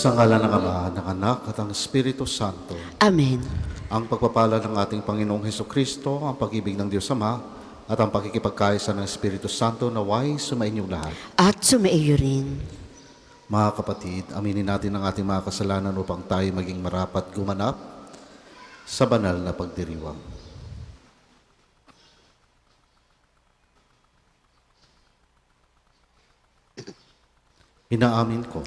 Sa ngalan ng Ama, ng Anak, at ng Espiritu Santo. Amen. Ang pagpapala ng ating Panginoong Hesukristo, ang pag-ibig ng Diyos Ama, at ang pakikipagkaisa ng Espiritu Santo naway sumainyong lahat. At sumaiyo rin. Mga kapatid, aminin natin ang ating mga kasalanan upang tayo maging marapat gumanap sa banal na pagdiriwang. Inaamin ko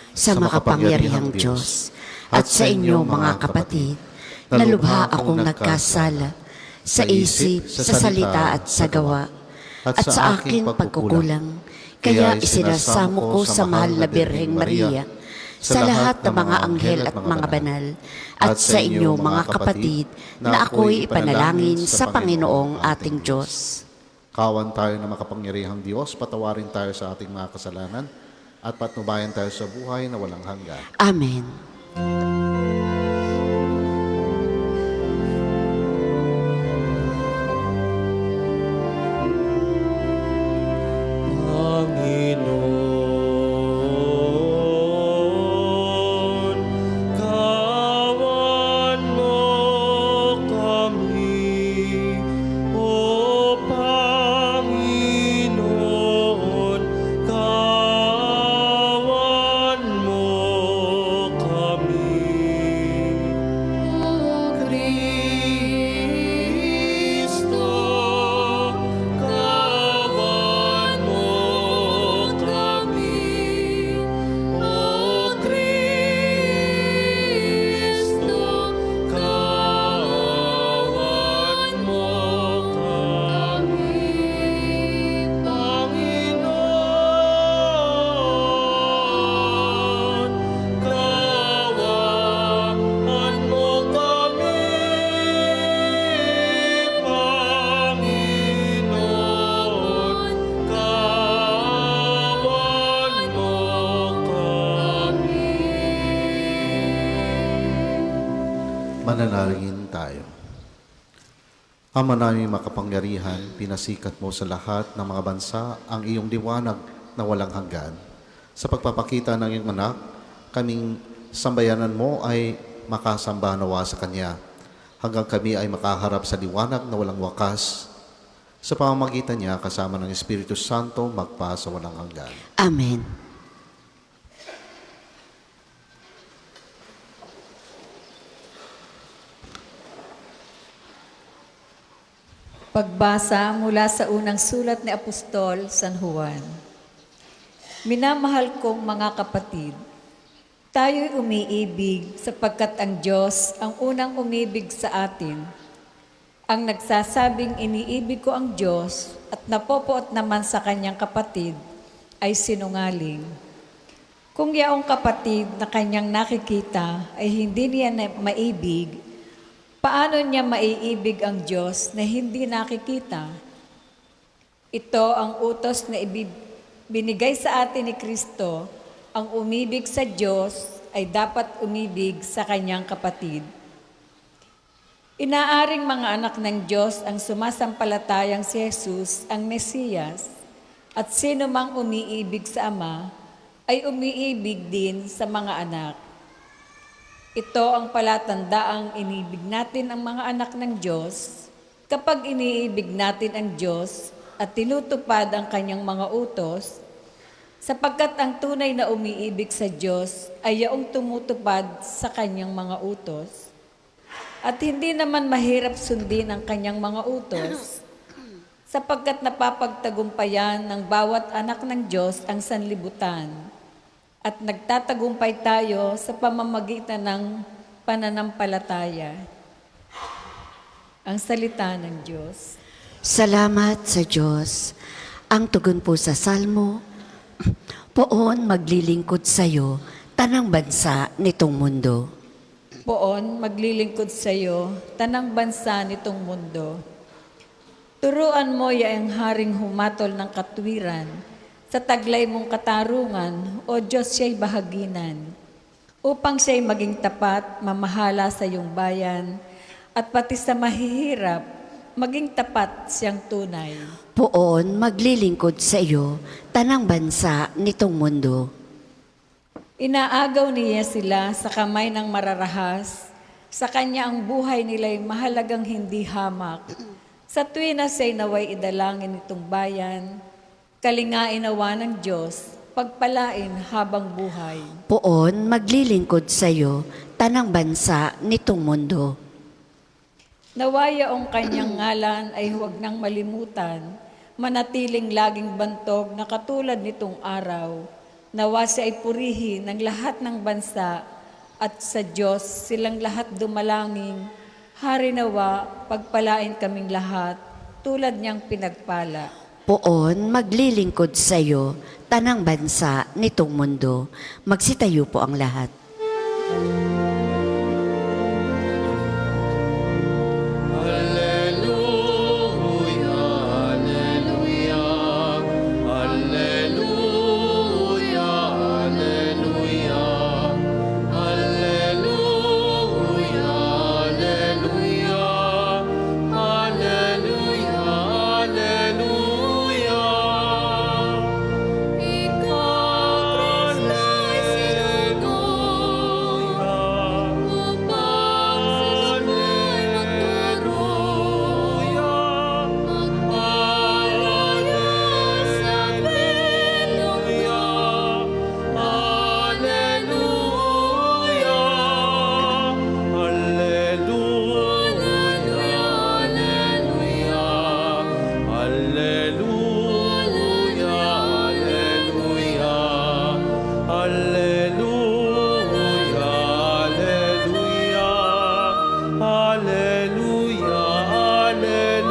Sa makapangyarihang Diyos at sa inyo mga kapatid, na lubha akong nagkasala sa isip, sa salita at sa gawa, at sa aking pagkukulang. Kaya isinasamo ko sa mahal na Birheng Maria, sa lahat ng mga anghel at mga banal, at sa inyo mga kapatid, na ako'y ipanalangin sa Panginoong ating Diyos. Kawan tayo na makapangyarihang Diyos, patawarin tayo sa ating mga kasalanan, at patnubayan tayo sa buhay na walang hanggan. Amen. Panginoon, kawan mo kami. O Panginoon, kawan mo kami. O Kristo, kawan mo kami. O Kristo, kawan mo kami. Panginoon, kawan mo kami. Panginoon, kawan mo kami. Mananalangin tayo. Ama namin makapangyarihan, pinasikat mo sa lahat ng mga bansa ang iyong liwanag na walang hanggan. Sa pagpapakita ng iyong anak, kaming sambayanan mo ay makasamba nawa sa Kanya, hanggang kami ay makaharap sa liwanag na walang wakas. Sa pamamagitan niya, kasama ng Espiritu Santo, magpa sa walang hanggan. Amen. Pagbasa mula sa unang sulat ni Apostol San Juan. Minamahal kong mga kapatid, tayo'y umiibig sapagkat ang Diyos ang unang umibig sa atin. Ang nagsasabing iniibig ko ang Diyos at napopoot naman sa kanyang kapatid ay sinungaling. Kung yaong kapatid na kanyang nakikita ay hindi niya maibig, paano niya maiibig ang Diyos na hindi nakikita? Ito ang utos na binigay sa atin ni Kristo. Ang umibig sa Diyos ay dapat umibig sa kanyang kapatid. Inaaring mga anak ng Diyos ang sumasampalatayang si Jesus ang Mesiyas, at sino mang umiibig sa Ama ay umiibig din sa mga anak. Ito ang palatandaang inibig natin ang mga anak ng Diyos kapag iniibig natin ang Diyos at tinutupad ang kanyang mga utos, sapagkat ang tunay na umiibig sa Diyos ay yaong tumutupad sa kanyang mga utos. At hindi naman mahirap sundin ang kanyang mga utos, sapagkat napapagtagumpayan ng bawat anak ng Diyos ang sanlibutan, at nagtatagumpay tayo sa pamamagitan ng pananampalataya. Ang salita ng Diyos. Salamat sa Diyos. Ang tugon po sa Salmo, poon maglilingkod sa iyo, tanang bansa nitong mundo. Poon maglilingkod sa iyo, tanang bansa nitong mundo. Turuan mo yaang haring humatol ng katwiran, sa taglay mong katarungan, O Diyos, siya'y bahaginan, upang siya'y maging tapat, mamahala sa iyong bayan, at pati sa mahihirap, maging tapat siyang tunay. Poon maglilingkod sa iyo, tanang bansa nitong mundo. Inaagaw niya sila sa kamay ng mararahas. Sa kanya ang buhay nila'y mahalagang hindi hamak. Sa tuwi na siya'y naway idalangin nitong bayan, kalingain nawa ng Diyos, pagpalain habang buhay. Poon maglilingkod sa iyo, tanang bansa nitong mundo. Nawaya ang kanyang ngalan ay huwag nang malimutan, manatiling laging bantog na katulad nitong araw. Nawa siya ay purihin ng lahat ng bansa at sa Diyos silang lahat dumalangin. Hari nawa, pagpalain kaming lahat, tulad niyang pinagpala. Poon maglilingkod sa iyo, tanang bansa nitong mundo. Magsitayo po ang lahat. Alleluia, alleluia, alleluia, alleluia, alleluia, alleluia, alleluia, alleluia. Ikaw, Kristo, ay sinugo upang sa buhay magturo. Magpalaya sa bilonggo. Alleluia, alleluia, alleluia, alleluia, alleluia, alleluia.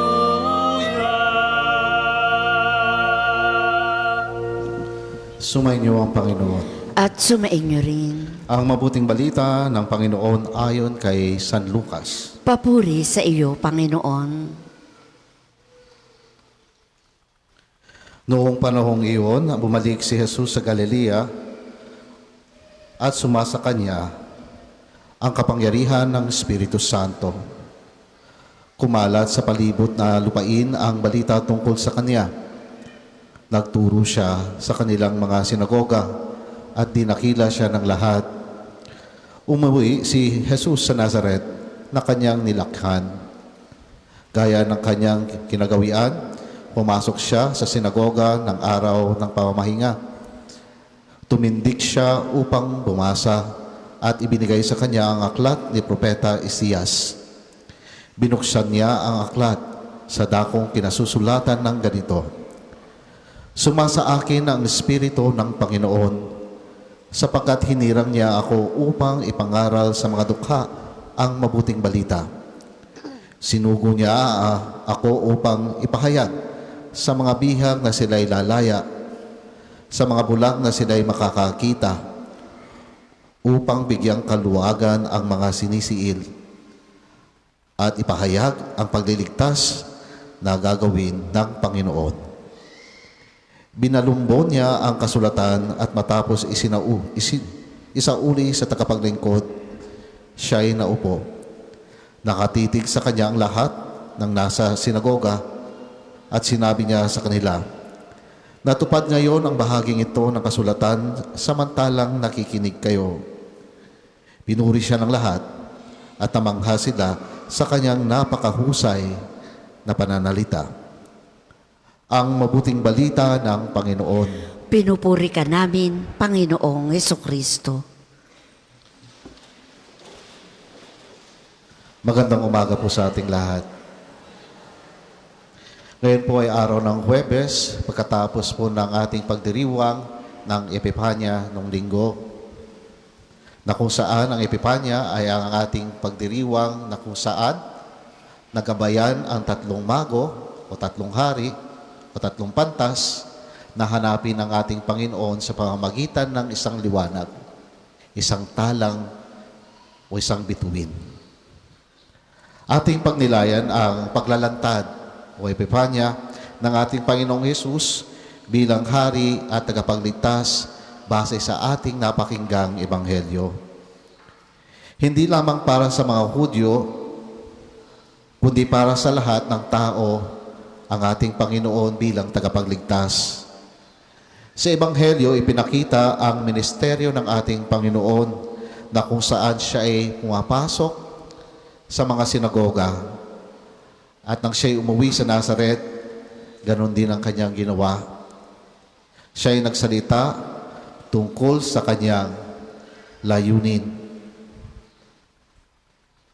Sumainyo ang Panginoon. At sumainyo rin. Ang mabuting balita ng Panginoon ayon kay San Lucas. Papuri sa iyo, Panginoon. Noong panahong iyon, bumalik si Jesus sa Galilea at sumasa kanya ang kapangyarihan ng Espiritu Santo. Kumalat sa palibot na lupain ang balita tungkol sa kanya. Nagturo siya sa kanilang mga sinagoga at dinakila siya ng lahat. Umuwi si Jesus sa Nazaret na kanyang nilakhan. Gaya ng kanyang kinagawian, pumasok siya sa sinagoga ng araw ng pamamahinga. Tumindig siya upang bumasa at ibinigay sa kanya ang aklat ni Propeta Isaias. Binuksan niya ang aklat sa dakong kinasusulatan ng ganito: Sumasa akin ang Espiritu ng Panginoon, sapagkat hinirang niya ako upang ipangaral sa mga dukha ang mabuting balita. Sinugo niya ako upang ipahayag sa mga bihag na sila'y lalaya, sa mga bulag na sila'y makakakita, upang bigyang kaluwagan ang mga sinisiil, at ipahayag ang pagliligtas na gagawin ng Panginoon. Binalumbon niya ang kasulatan at matapos isauli sa tagapaglingkod, siya'y naupo. Nakatitig sa kanya ang lahat ng nasa sinagoga at sinabi niya sa kanila, Natupad ngayon ang bahaging ito ng kasulatan samantalang nakikinig kayo. Pinuri siya ng lahat at namangha sila sa kanyang napakahusay na pananalita. Ang mabuting balita ng Panginoon. Pinupuri ka namin, Panginoong Hesukristo. Magandang umaga po sa ating lahat. Ngayon po ay araw ng Huwebes, pagkatapos po ng ating pagdiriwang ng Epipanya nung linggo, na kung saan ang Epipanya ay ang ating pagdiriwang na kung saan nagabayan ang tatlong mago o tatlong hari o tatlong pantas na hanapin ang ating Panginoon sa pamamagitan ng isang liwanag, isang talang o isang bituin. Ating pagnilayan ang paglalantad o Epipanya ng ating Panginoong Hesus bilang hari at tagapagligtas base sa ating napakinggang Ebanghelyo. Hindi lamang para sa mga Hudyo, kundi para sa lahat ng tao ang ating Panginoon bilang tagapagligtas. Sa Ebanghelyo, ipinakita ang ministeryo ng ating Panginoon na kung saan siya ay pumapasok sa mga sinagoga. At nang siya ay umuwi sa Nazaret, ganon din ang kanyang ginawa. Siya ay nagsalita tungkol sa kanyang layunin.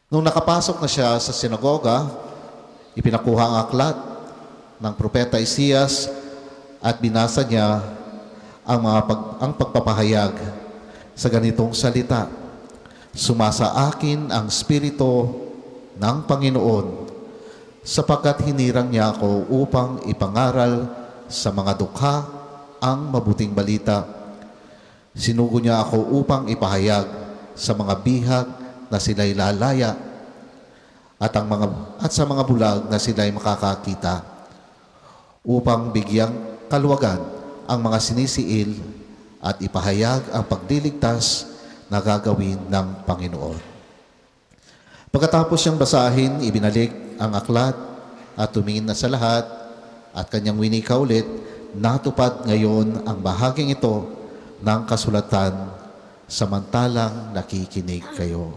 Nung nakapasok na siya sa sinagoga, ipinakuha ang aklat ng propeta Isaias at binasa niya ang pagpapahayag sa ganitong salita. Sumasa akin ang Espiritu ng Panginoon sapagkat hinirang niya ako upang ipangaral sa mga dukha ang mabuting balita. Sinugo niya ako upang ipahayag sa mga bihag na sila'y lalaya at sa mga bulag na sila'y makakakita, upang bigyang kaluwagan ang mga sinisiil at ipahayag ang pagliligtas na gagawin ng Panginoon. Pagkatapos siyang basahin, ibinalik ang aklat at tumingin na sa lahat at kanyang winika ulit, natupad ngayon ang bahaging ito ng kasulatan, samantalang nakikinig kayo.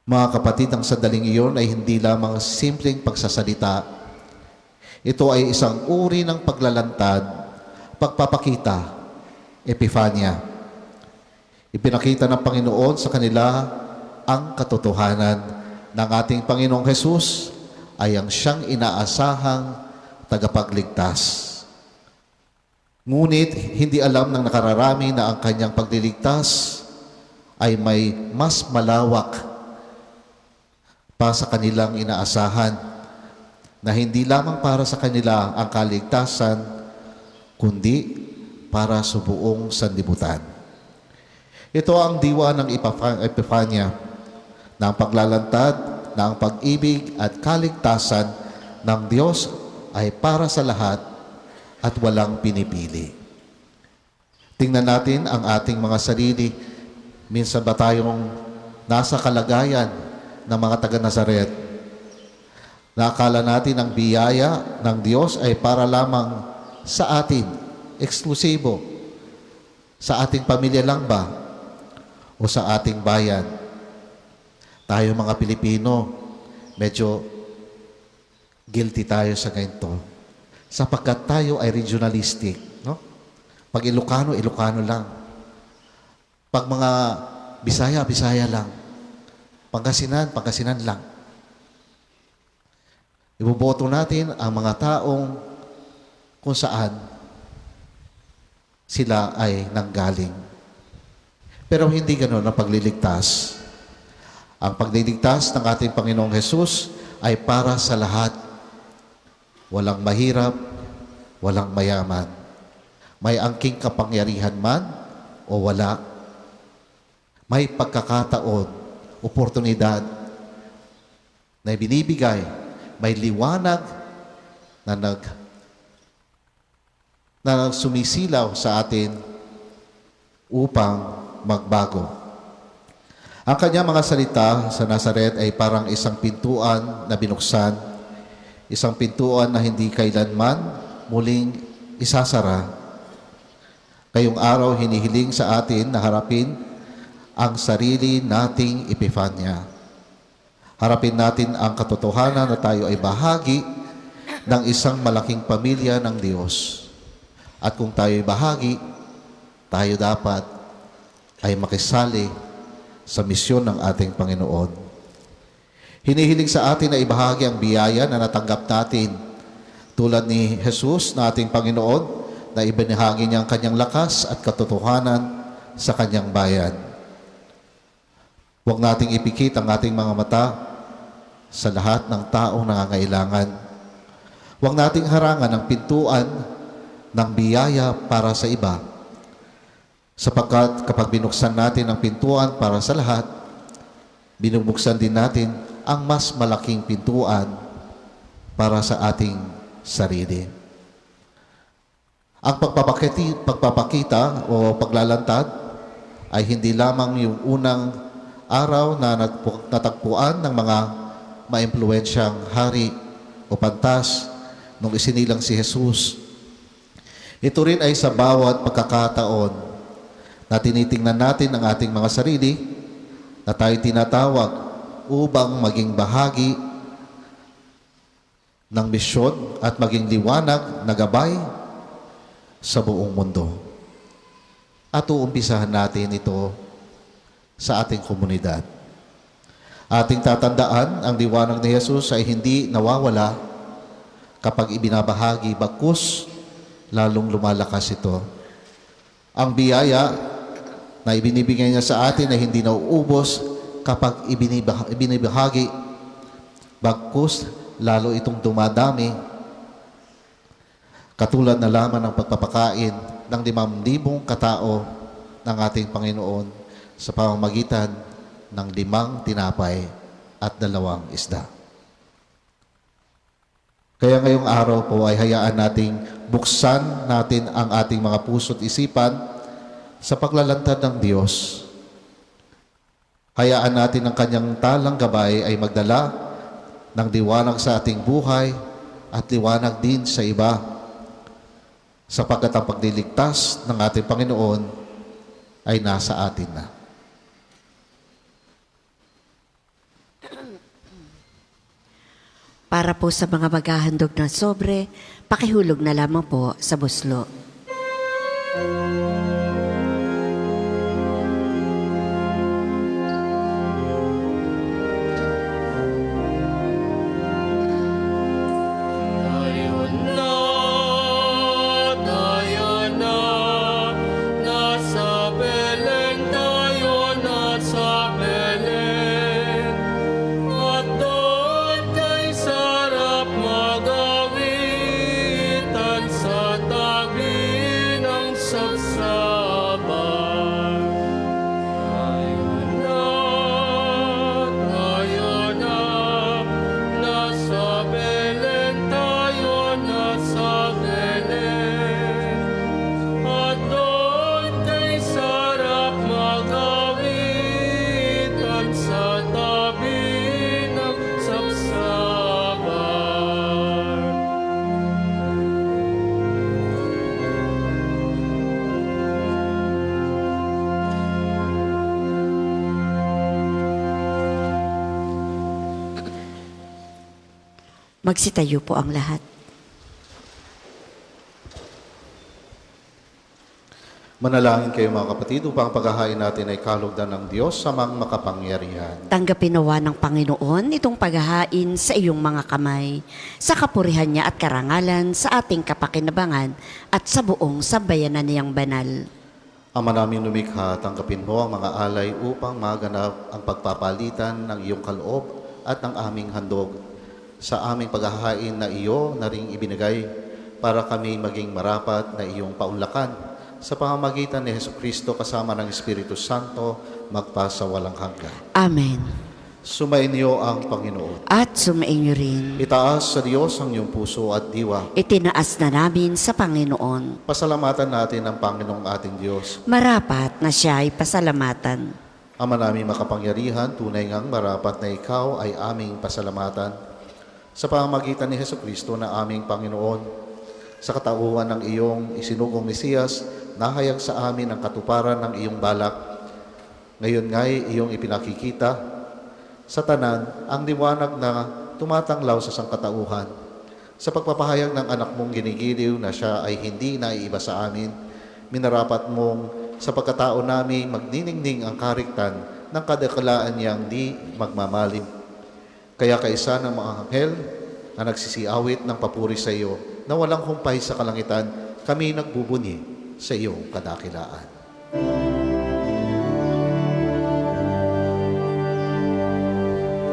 Mga kapatid, ang sandaling iyon ay hindi lamang simpleng pagsasalita. Ito ay isang uri ng paglalantad, pagpapakita, epifanya. Ipinakita ng Panginoon sa kanila ang katotohanan ng ating Panginoong Hesus ay ang siyang inaasahang tagapagligtas. Ngunit hindi alam ng nakararami na ang kanyang pagliligtas ay may mas malawak pa sa kanilang inaasahan, na hindi lamang para sa kanila ang kaligtasan, kundi para sa buong sanlibutan. Ito ang diwa ng Epifanya, na ang paglalantad na ang pag-ibig at kaligtasan ng Diyos ay para sa lahat at walang pinipili. Tingnan natin ang ating mga sarili. Minsan ba tayong nasa kalagayan ng mga taga-Nazaret? Nakakala natin ang biyaya ng Diyos ay para lamang sa atin, eksklusibo. Sa ating pamilya lang ba? O sa ating bayan? Tayo mga Pilipino, medyo guilty tayo sa ganito. Sapagkat tayo ay regionalistic. No? Pag Ilocano, Ilocano lang. Pag mga Bisaya, Bisaya lang. Pangasinan, Pangasinan lang. Iboboto natin ang mga taong kung saan sila ay nanggaling. Pero hindi ganoon ang pagliligtas. Ang pagliligtas ng ating Panginoong Hesus ay para sa lahat. Walang mahirap, walang mayaman. May angking kapangyarihan man o wala. May pagkakataon, oportunidad na binibigay, may liwanag na sumisilaw sa atin upang magbago. Ang kanyang mga salita sa Nazaret ay parang isang pintuan na binuksan, isang pintuan na hindi kailanman muling isasara. Ngayong araw, hinihiling sa atin na harapin ang sarili nating Epifanya. Harapin natin ang katotohanan na tayo ay bahagi ng isang malaking pamilya ng Diyos. At kung tayo ay bahagi, tayo dapat ay makisali sa misyon ng ating Panginoon. Hinihiling sa atin na ibahagi ang biyaya na natanggap natin tulad ni Jesus na ating Panginoon na ibinahagi niya ang kanyang lakas at katotohanan sa kanyang bayan. Huwag nating ipikit ang ating mga mata sa lahat ng taong nangangailangan. Huwag nating harangan ang pintuan ng biyaya para sa iba. Sapagkat kapag binuksan natin ang pintuan para sa lahat, binubuksan din natin ang mas malaking pintuan para sa ating sarili. Ang pagpapakita o paglalantad ay hindi lamang yung unang araw na natagpuan ng mga maimpluwensyang hari o pantas nung isinilang si Jesus. Ito rin ay sa bawat pagkakataon na tinitingnan natin ang ating mga sarili na tayo tinatawag upang maging bahagi ng misyon at maging liwanag na gabay sa buong mundo. At uumpisahan natin ito sa ating komunidad. Ating tatandaan, ang liwanag ni Jesus ay hindi nawawala kapag ibinabahagi, bagkus lalong lumalakas ito. Ang biyaya na ibinibigay niya sa atin ay hindi nauubos kapag ibinibahagi, bagkus lalo itong dumadami. Katulad na lamang ng pagpapakain ng 5,000 katao ng ating Panginoon sa pamamagitan ng 5 tinapay at 2 isda. Kaya ngayong araw po ay hayaan nating buksan natin ang ating mga puso't isipan sa paglalantad ng Diyos. Hayaan natin ang kanyang talang gabay ay magdala ng liwanag sa ating buhay at liwanag din sa iba, sapagkat ang pagliligtas ng ating Panginoon ay nasa atin na. Para po sa mga maghahandog ng sobre, pakihulog na lamang po sa buslo. Tayo na, nasa Belen, tayo nasa Belen. At doon kay sarap magawitan sa tabi ng sabsaban. Tayo na, nasa Belen, tayo nasa Belen. At doon kay sarap magawitan sa tabi ng sabsaban. Magsitayo po ang lahat. Manalangin kayo mga kapatid upang paghahain natin ay kalugdan ng Diyos sa mga makapangyarihan. Tanggapin nawa ng Panginoon itong paghahain sa iyong mga kamay, sa kapurihan niya at karangalan sa ating kapakinabangan at sa buong sambayanan niyang banal. Ama namin lumikha, tanggapin mo ang mga alay upang maganap ang pagpapalitan ng iyong kaloob at ng aming handog sa aming paghahain na iyo na ring ibinigay para kami maging marapat na iyong paunlakan sa pamamagitan ni Jesucristo kasama ng Espiritu Santo magpasa walang hanggan. Amen. Sumainyo ang Panginoon. At sumainyo rin. Itaas sa Diyos ang iyong puso at diwa. Itinaas na namin sa Panginoon. Pasalamatan natin ang Panginoong ating Diyos. Marapat na siya ay pasalamatan. Ama namin makapangyarihan, tunay ngang marapat na ikaw ay aming pasalamatan sa pamamagitan ni Jesucristo na aming Panginoon, sa katauhan ng iyong isinugong Mesiyas, nahayag sa amin ang katuparan ng iyong balak. Ngayon nga'y iyong ipinakikita sa tanan ang liwanag na tumatanglaw sa sangkatauhan. Sa pagpapahayag ng anak mong ginigiliw na siya ay hindi naiiba sa amin, minarapat mong sa pagkatao namin magniningning ang kariktan ng kadakalaan niyang di magmamalim. Kaya kaisa ng mga anghel na nagsisiawit ng papuri sa iyo, na walang humpay sa kalangitan, kami nagbubunyi sa iyong kadakilaan.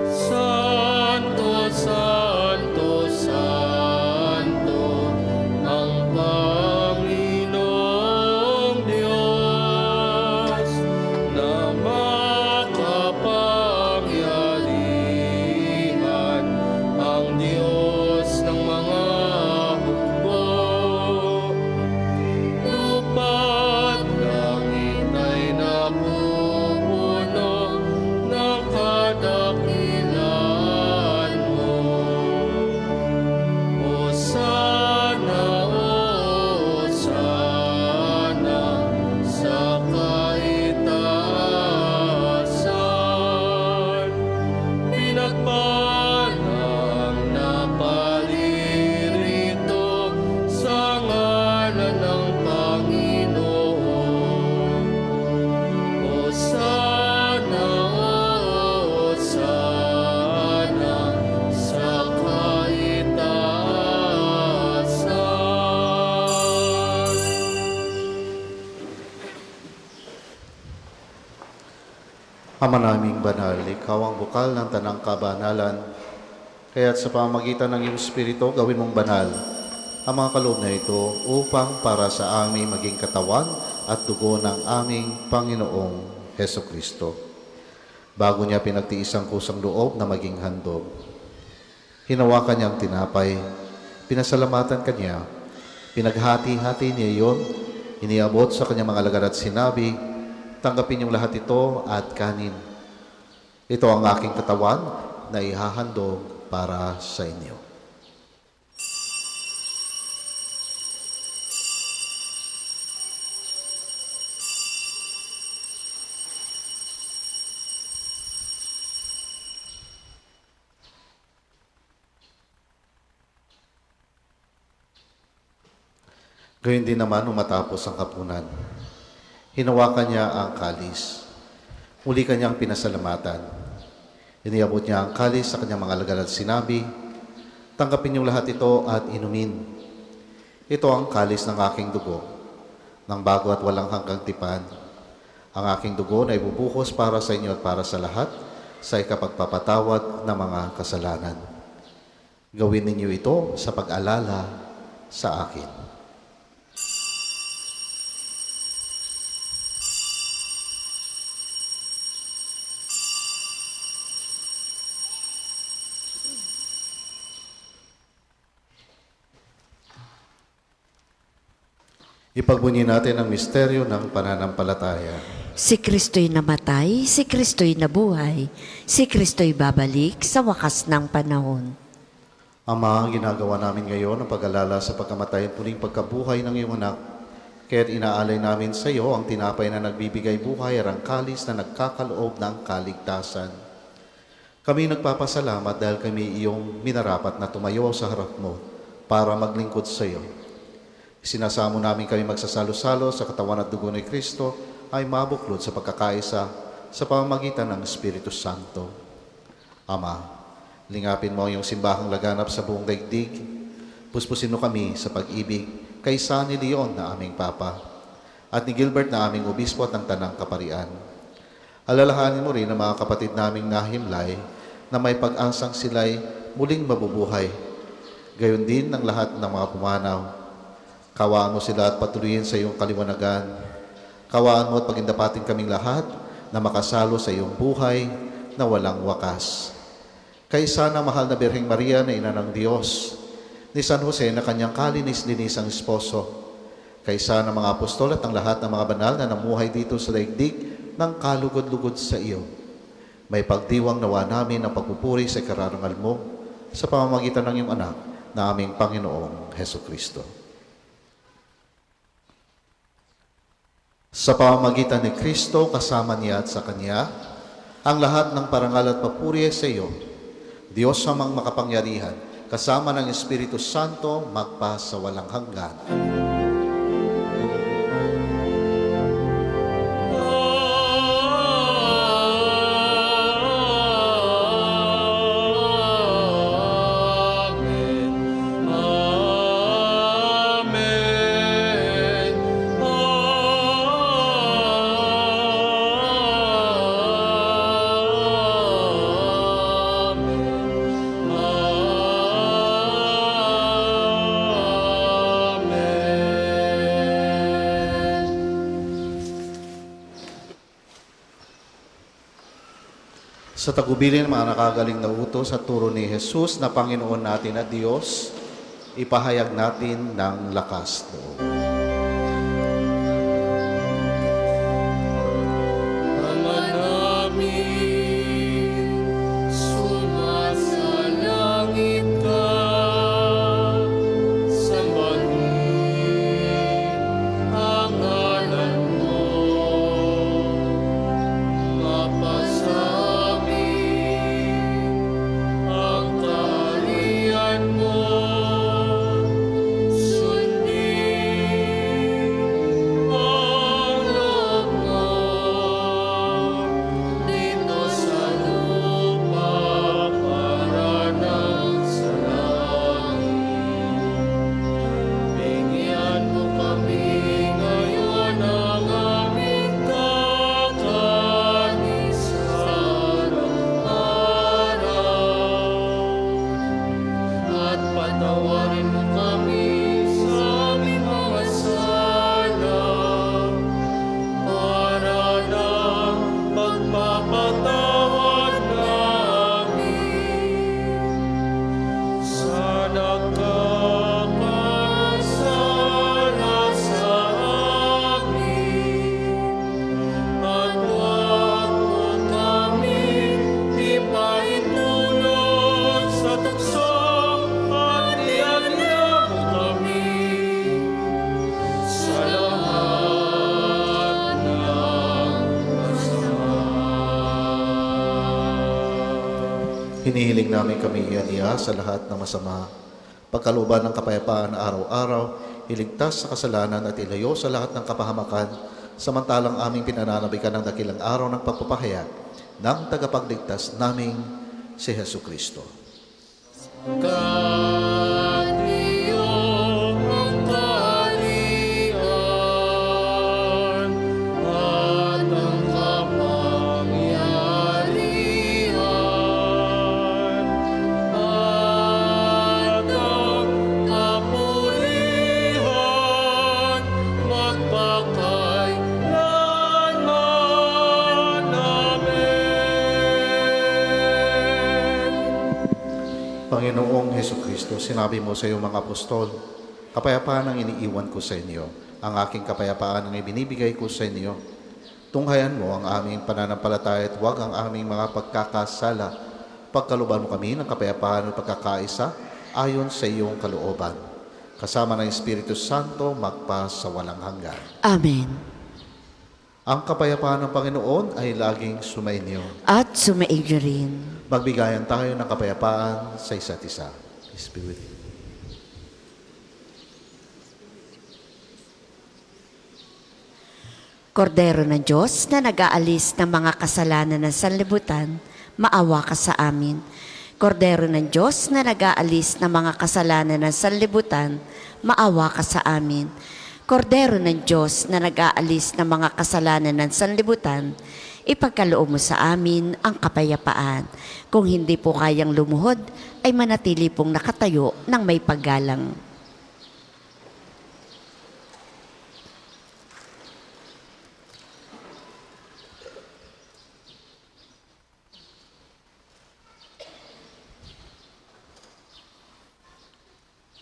Santo, Santo, Santo, ang Panginoong Diyos na makapangyarihan, ang Diyos ng mga hukbo. Lupa't Balang na paririto sa ngalan ng Panginoon. Hosana, Hosana sa kaitaasan. Ama naming banal, ikaw ang bukal ng tanang kabanalan. Kaya't sa pamamagitan ng iyong Espiritu, gawin mong banal ang mga kaloob na ito upang para sa aming maging katawan at dugo ng aming Panginoong Heso Kristo. Bago niya pinagtiis ang kusang loob na maging handog, hinawakan niya ang tinapay, pinasalamatan kanya, pinaghati-hati niya iyon, iniabot sa kanyang mga alagad at sinabi, tanggapin yung lahat ito at kanin. Ito ang aking katawan na ihahandog para sa inyo. Gayun din naman nung matapos ang kapunan, hinawakan niya ang kalis. Muli kanyang pinasalamatan. Iniabot niya ang kalis sa kanyang mga alagad at sinabi, tanggapin niyo lahat ito at inumin. Ito ang kalis ng aking dugo, ng bago at walang hanggang tipan. Ang aking dugo na ibubuhos para sa inyo at para sa lahat sa ikapagpapatawad ng mga kasalanan. Gawin ninyo ito sa pag-alala sa akin. Ipagbunyi natin ang misteryo ng pananampalataya. Si Kristo'y namatay, si Kristo'y nabuhay, si Kristo'y babalik sa wakas ng panahon. Ama, ginagawa namin ngayon ang pag-alala sa pagkamatay at muling pagkabuhay ng iyong anak. Kaya't inaalay namin sa iyo ang tinapay na nagbibigay buhay at ang kalis na nagkakaloob ng kaligtasan. Kami nagpapasalamat dahil kami iyong minarapat na tumayo sa harap mo para maglingkod sa iyo. Sinasamo namin kami magsasalo-salo sa katawan at dugo ni Kristo ay mabuklod sa pagkakaisa sa pamamagitan ng Espiritu Santo. Ama, lingapin mo ang iyong simbahang laganap sa buong daigdig. Puspusin mo kami sa pag-ibig kay San Leon na aming Papa at ni Gilbert na aming Obispo at ng Tanang Kaparian. Alalahanin mo rin ang mga kapatid naming nahimlay na may pag-asang sila'y muling mabubuhay. Gayon din ng lahat ng mga pumanaw. Kawaan mo sila at patuloyin sa iyong kaliwanagan. Kawaan mo at pagindapatin kaming lahat na makasalo sa iyong buhay na walang wakas. Kay sana mahal na Birheng Maria na ina ng Diyos, ni San Jose na kanyang kalinis-linisang esposo, kay sana mga apostol at ang lahat ng mga banal na namuhay dito sa daigdig ng kalugod-lugod sa iyo. May pagdiwang nawa namin ang pagpupuri sa kararangal mo sa pamamagitan ng iyong anak na aming Panginoong Heso Kristo. Sa pamamagitan ni Kristo, kasama niya at sa Kanya, ang lahat ng parangal at papuri sa iyo, Diyos amang makapangyarihan, kasama ng Espiritu Santo, magpa sa walang hanggan. Sa tagubilin ng mga nakagaling na utos at turo ni Jesus na Panginoon natin at Diyos, ipahayag natin ng lakas loob. Ama namin, sumasalangit ka, sambahin ang ngalan mo, mapasa Hinihiling namin kami iyan niya sa lahat ng masama. Pagkalooban ng kapayapaan na araw-araw, iligtas sa kasalanan at ilayo sa lahat ng kapahamakan, samantalang aming pinananabikan ng dakilang araw ng pagpapahayag ng tagapagligtas naming si Hesu Kristo. Kaniyo ang kaharian at ang kapangyarihan at ang kapulihan magpakailanman. Amen. Panginoong Hesu Kristo, sinabi mo sa iyong mga apostol, kapayapaan ang iniiwan ko sa inyo, ang aking kapayapaan ang ibinibigay ko sa inyo. Tunghayan mo ang aming pananampalataya at huwag ang aming mga pagkakasala. Pagkaluban mo kami ng kapayapaan at pagkakaisa ayon sa iyong kalooban. Kasama ng Espiritu Santo, magpa sa walang hanggan. Amen. Ang kapayapaan ng Panginoon ay laging sumainyo. At sumaiyo rin. Magbigayan tayo ng kapayapaan sa isa't isa. Peace be with you. Kordero ng Diyos na nag-aalis ng mga kasalanan ng sanlibutan, maawa ka sa amin. Kordero ng Diyos na nag-aalis ng mga kasalanan ng sanlibutan, maawa ka sa amin. Kordero ng Diyos na nag-aalis ng mga kasalanan ng sanlibutan, ipagkaloob mo sa amin ang kapayapaan. Kung hindi po kayang lumuhod, ay manatili pong nakatayo ng may paggalang.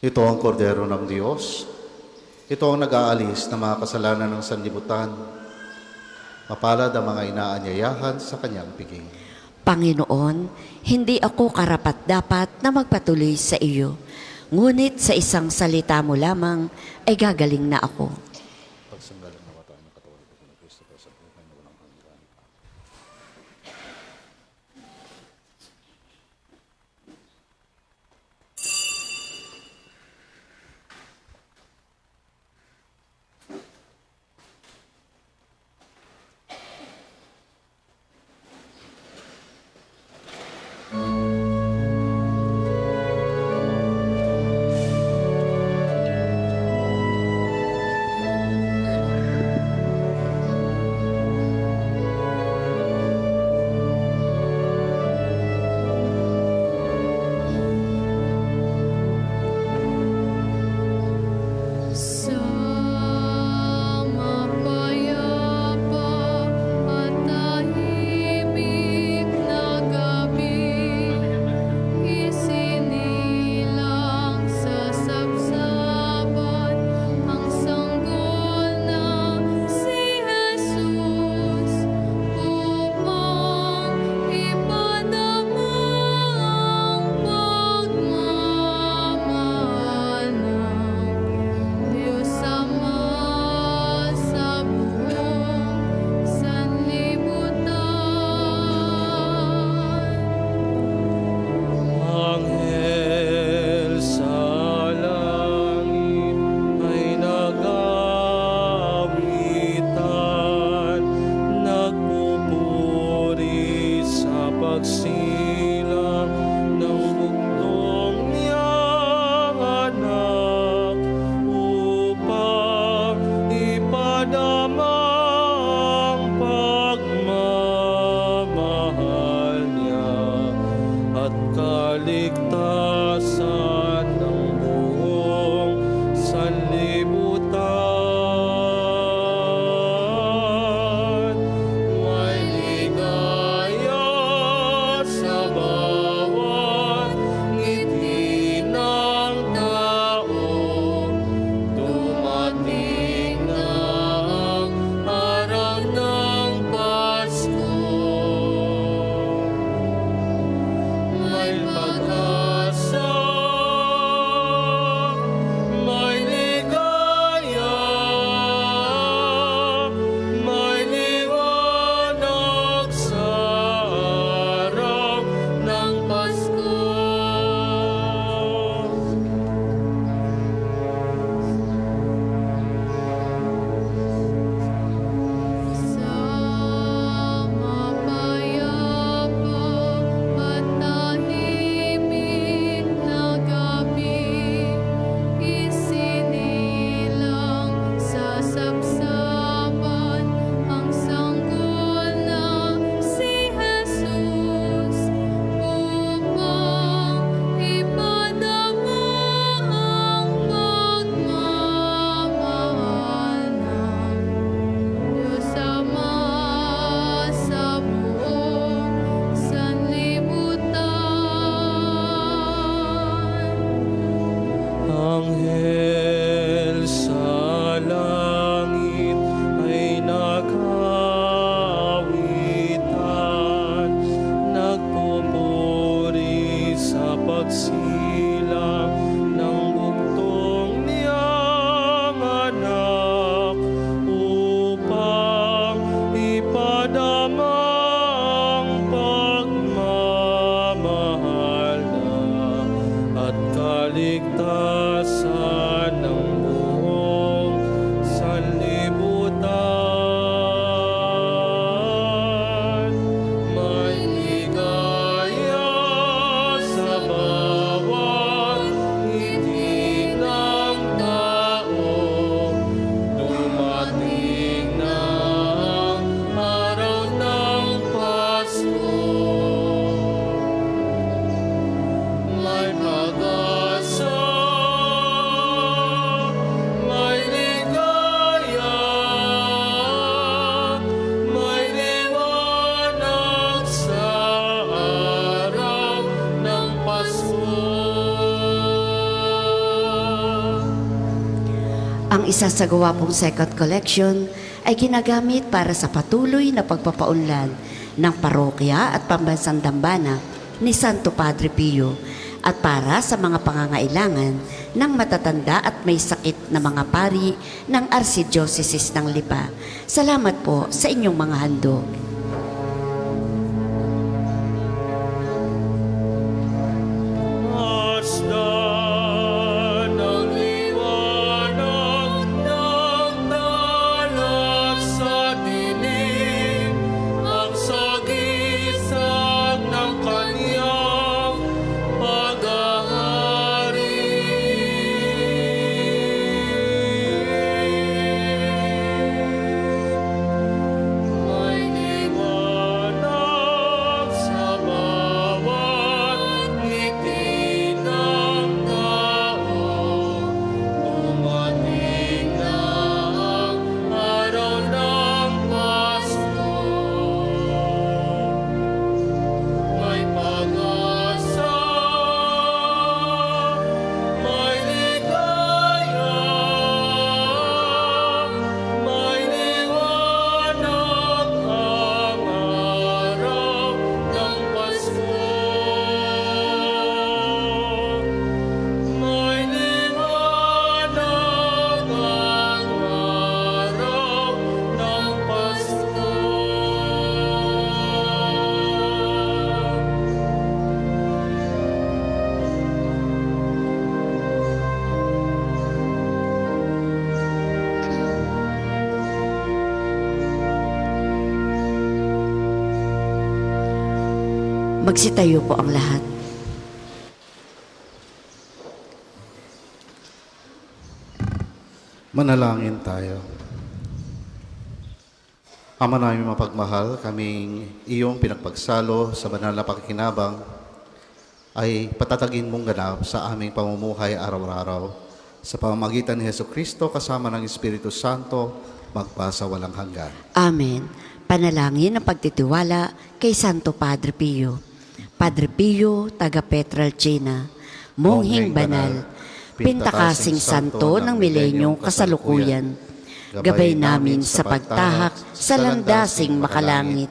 Ito ang kordero ng Diyos. Ito ang nag-aalis ng mga kasalanan ng sanlibutan. Mapalad ang mga inaanyayahan sa kanyang piging. Panginoon, hindi ako karapat-dapat na magpatuloy sa iyo. Ngunit sa isang salita mo lamang ay gagaling na ako. Sa mapayapa at tahimik na gabi, isinilang sa sabsaban ang sanggol na si Jesus upang ipadama ang pagmamahal ng Diyos Ama sa buong sanlibutan. Anghel sa langit ay nag-aawitan, nagpupuri sa pagsilang ng bugtong niyang anak upang ipadama ang pagmamahal niya at kaligtasan ng buong sanlibutan. May ligaya sa bawat ngiti ng tao. Dumating na ang araw ng Pasko. May pag-asa sa pagsilang ng bugtong niyang anak upang ipadama ang pagmamahal at kaligtasan ng buong sanlibutan. May ligaya sa bawat ngiti ng tao. Dumating na ang araw ng Pasko. May pag-asa, may ligaya, may liwanag sa araw ng Pasko. Ang isa sa gawa pong second collection ay ginagamit para sa patuloy na pagpapaunlad ng parokya at pambansang dambana ni Santo Padre Pio at para sa mga pangangailangan ng matatanda at may sakit na mga pari ng Archdiocese ng Lipa. Salamat po sa inyong mga handog. Masdan ang liwanag ng dalat sa dilim, ang sagisag ng kaniyang paghahari. May liwanag sa bawat ngiti ng tao. Dumating na ang araw ng Pasko. May pag-asa, may ligaya, may liwanag ang araw ng Pasko. May liwanag ang araw ng Pasko. Magsitayo po ang lahat. Manalangin tayo. Ama namin mapagmahal, kaming iyong pinagpagsalo sa banal na pakikinabang ay patatagin mong ganap sa aming pamumuhay araw-araw sa pamamagitan ni Jesucristo kasama ng Espiritu Santo magpasa walang hanggan. Amen. Panalangin ng pagtitiwala kay Santo Padre Pio. Padre Pio, taga Petralcina, monghing banal, pintakasing santo ng milenyong kasalukuyan, gabay namin sa pagtahak sa landasing makalangit,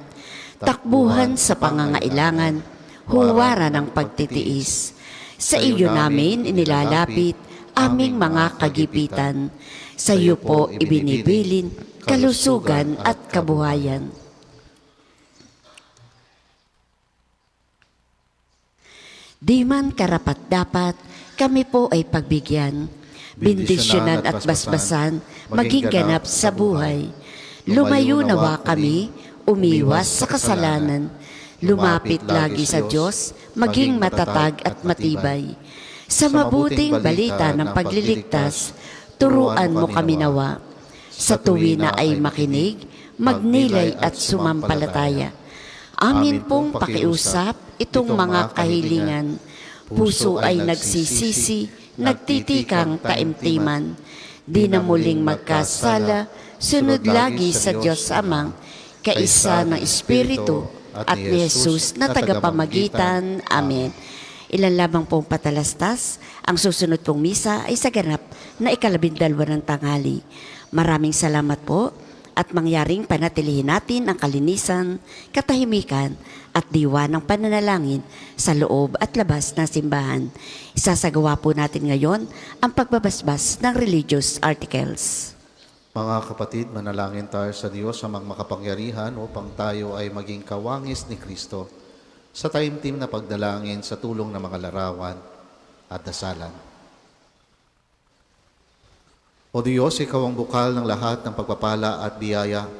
takbuhan sa pangangailangan, huwara ng pagtitiis. Sa iyo namin inilalapit aming mga kagipitan, sa iyo po ibinibilin kalusugan at kabuhayan. Di man karapat-dapat, kami po ay pagbigyan, bendisyonan at basbasan, maging ganap sa buhay. Lumayo nawa kami, umiwas sa kasalanan, lumapit lagi sa Diyos, maging matatag at matibay. Sa mabuting balita ng pagliligtas, turuan mo kami nawa. Sa tuwina ay makinig, magnilay at sumampalataya. Amin pong pakiusap itong mga kahilingan. Puso ay nagsisisi, nagtitikang taimtiman. Di na muling magkasala, sunod lagi sa Diyos Amang, kaisa ng Espiritu at ni Jesus na tagapamagitan. Amen. Ilan lamang pong patalastas, ang susunod pong misa ay sa ganap na 12 ng tanghali. Maraming salamat po at mangyaring panatilihin natin ang kalinisan, katahimikan at diwa ng pananalangin sa loob at labas ng simbahan. Isasagawa po natin ngayon ang pagbabasbas ng religious articles. Mga kapatid, manalangin tayo sa Diyos amang makapangyarihan upang tayo ay maging kawangis ni Kristo sa taimtim na pagdalangin sa tulong ng mga larawan at dasalan. O Diyos, Ikaw ang bukal ng lahat ng pagpapala at biyaya.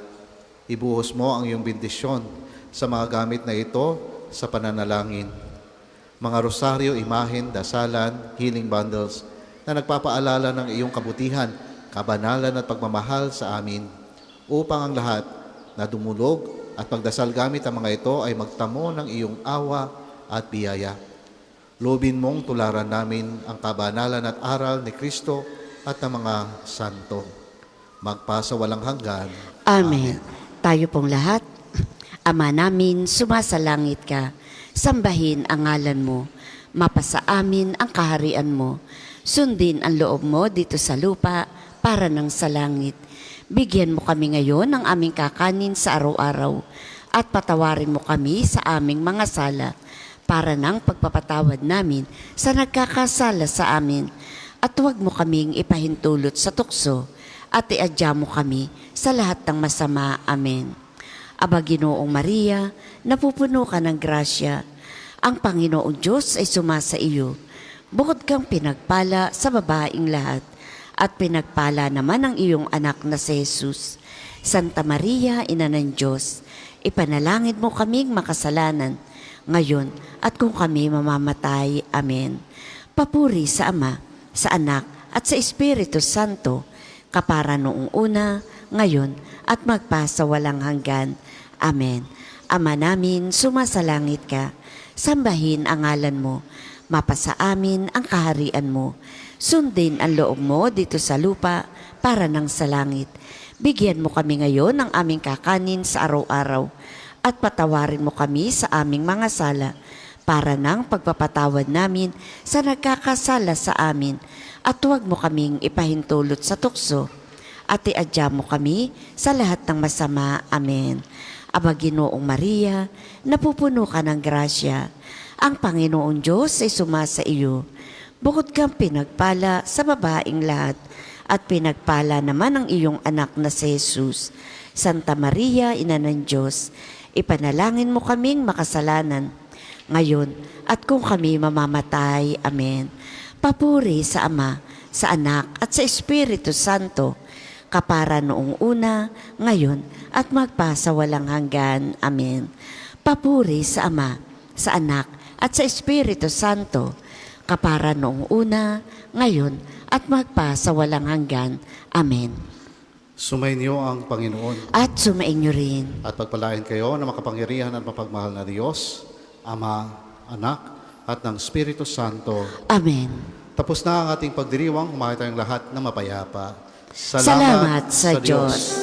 Ibuhos mo ang iyong bendisyon sa mga gamit na ito sa pananalangin. Mga rosaryo, imahen, dasalan, healing bundles na nagpapaalala ng iyong kabutihan, kabanalan at pagmamahal sa amin, upang ang lahat na dumulog at magdasal gamit ang mga ito ay magtamo ng iyong awa at biyaya. Lobin mong tularan namin ang kabanalan at aral ni Kristo at ng mga santo. Magpasa walang hanggan. Amen. Tayo pong lahat, Ama namin, sumasalangit ka, sambahin ang ngalan mo, mapasa amin ang kaharian mo, sundin ang loob mo dito sa lupa para ng sa langit. Bigyan mo kami ngayon ng aming kakanin sa araw-araw at patawarin mo kami sa aming mga sala para ng pagpapatawad namin sa nagkakasala sa amin. At huwag mo kaming ipahintulot sa tukso at iadya mo kami sa lahat ng masama. Amen. Aba Ginoong Maria, napupuno ka ng grasya. Ang Panginoong Diyos ay sumasa iyo. Bukod kang pinagpala sa babaing lahat at pinagpala naman ang iyong anak na si Jesus. Santa Maria, Ina ng Diyos, ipanalangin mo kaming makasalanan ngayon at kung kami mamamatay. Amen. Papuri sa Ama, sa Anak at sa Espiritu Santo, kapara noong una, ngayon at magpasa walang hanggan. Amen. Ama namin, sumasalangit ka, sambahin ang ngalan mo, mapasa amin ang kaharian mo, sundin ang loob mo dito sa lupa para ng sa langit. Bigyan mo kami ngayon ng aming kakanin sa araw-araw at patawarin mo kami sa aming mga sala para ng pagpapatawad namin sa nagkakasala sa amin at huwag mo kaming ipahintulot sa tukso at iadya mo kami sa lahat ng masama. Amen. Aba Ginoong Maria, napupuno ka ng grasya. Ang Panginoong Diyos ay sumasa iyo. Bukod kang pinagpala sa babaing lahat at pinagpala naman ang iyong anak na si Jesus. Santa Maria, Ina ng Diyos, ipanalangin mo kaming makasalanan ngayon at kung kami mamamatay. Amen. Papuri sa Ama, sa Anak at sa Espiritu Santo, kapara noong una, ngayon at magpasa walang hanggan. Amen. Papuri sa Ama, sa Anak at sa Espiritu Santo, kapara noong una, ngayon at magpasa walang hanggan. Amen. Sumainyo ang Panginoon At sumainyo rin. at pagpalain kayo ng makapangyarihan at mapagmahal na Diyos, Ama, Anak at ng Espiritu Santo. Amen. Tapos na ang ating pagdiriwang, kumain tayong lahat na mapayapa. Salamat sa Diyos.